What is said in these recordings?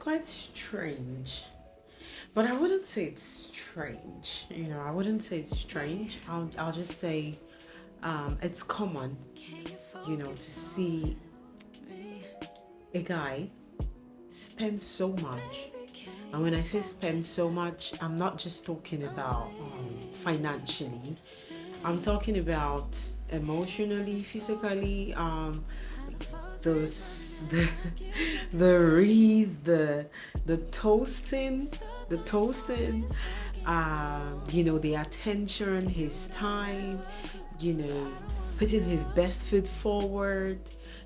quite strange. But I wouldn't say it's strange. I wouldn't say it's strange. I'll just say it's common, to see a guy spend so much. And when I say spend so much, I'm not just talking about financially. I'm talking about emotionally, physically, those the rees, the toasting, the toasting, the attention, his time, putting his best foot forward,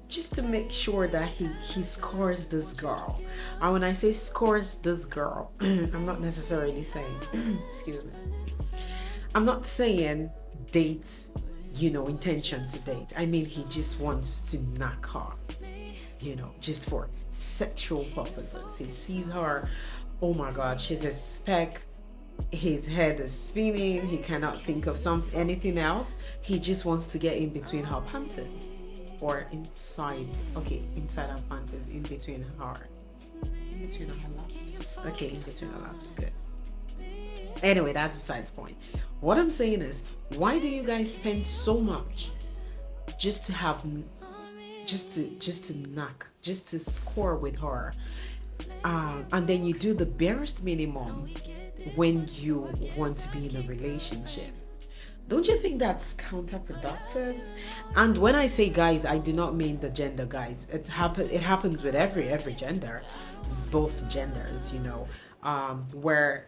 just to make sure that he scores this girl. And when I say scores this girl, I'm not necessarily saying, excuse me, I'm not saying date, intention to date. I mean, he just wants to knock her, just for sexual purposes. He sees her, oh my God, she's a speck. His head is spinning. He cannot think of anything else. He just wants to get in between her panties, or inside her panties, in between her laps. Okay, in between her laps. Good. Anyway, that's besides the point. What I'm saying is, why do you guys spend so much just to have, just to knock, just to score with her, and then you do the barest minimum when you want to be in a relationship? Don't you think that's counterproductive? And when I say guys, I do not mean the gender guys. It happens with every gender, both genders, where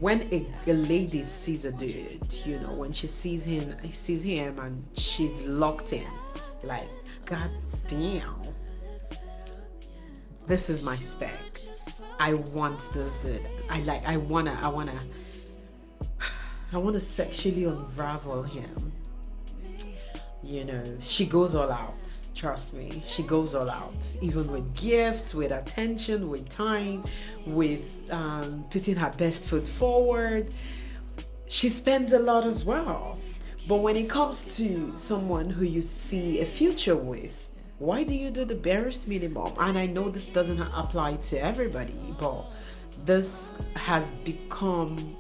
when a lady sees a dude, when she sees him and she's locked in, like, God damn, this is my spec. I want this dude. I wanna sexually unravel him. She goes all out. Trust me, she goes all out, even with gifts, with attention, with time, with putting her best foot forward. She spends a lot as well. But when it comes to someone who you see a future with, why do you do the barest minimum? And I know this doesn't apply to everybody, but this has become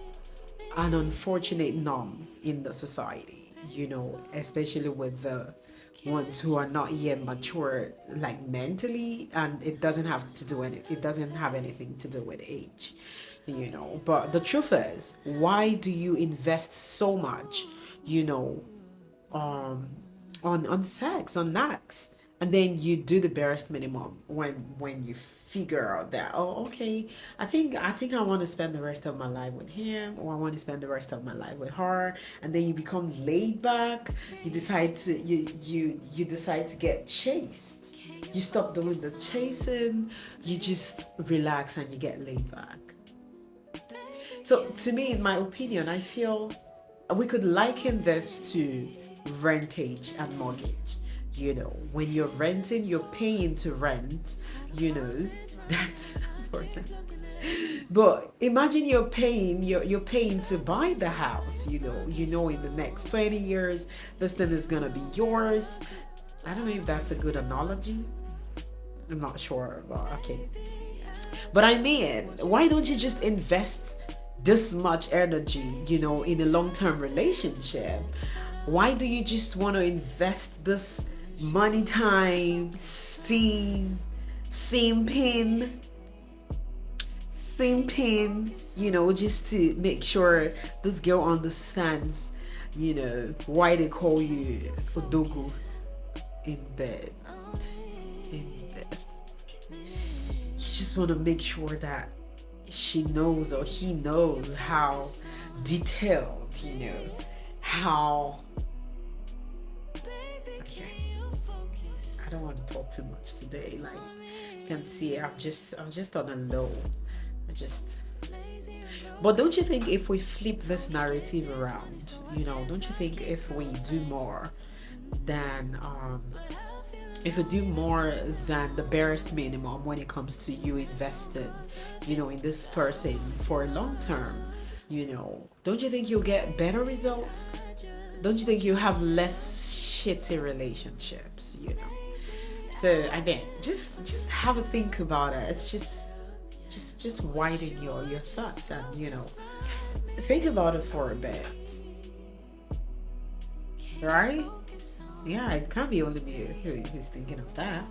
an unfortunate norm in the society, especially with the ones who are not yet mature, like mentally, and it doesn't have anything to do with age, but the truth is, why do you invest so much, on sex, on knacks, and then you do the barest minimum when you figure out that, oh, okay, I think I want to spend the rest of my life with him, or I want to spend the rest of my life with her, and then you become laid back. You decide to get chased. You stop doing the chasing. You just relax and you get laid back. So to me, in my opinion, I feel we could liken this to rentage and mortgage. When you're renting, you're paying to rent, that's for that. But imagine you're paying to buy the house, in the next 20 years, this thing is gonna be yours. I don't know if that's a good analogy. I'm not sure, but okay. But I mean, why don't you just invest this much energy, in a long-term relationship? Why do you just want to invest this money, time, steez, simping, just to make sure this girl understands, why they call you Odogu in bed. You just want to make sure that she knows, or he knows, how detailed, how. I don't want to talk too much today. Like, you can see, I'm just on a low. But don't you think if we flip this narrative around, don't you think if we do more than the barest minimum when it comes to you investing, in this person for a long term, don't you think you'll get better results? Don't you think you have less shitty relationships? So I mean, just have a think about it. It's just widen your thoughts, and think about it for a bit, right? Yeah, it can't be only me who's thinking of that.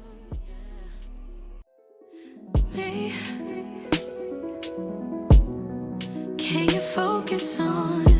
Me, can you focus on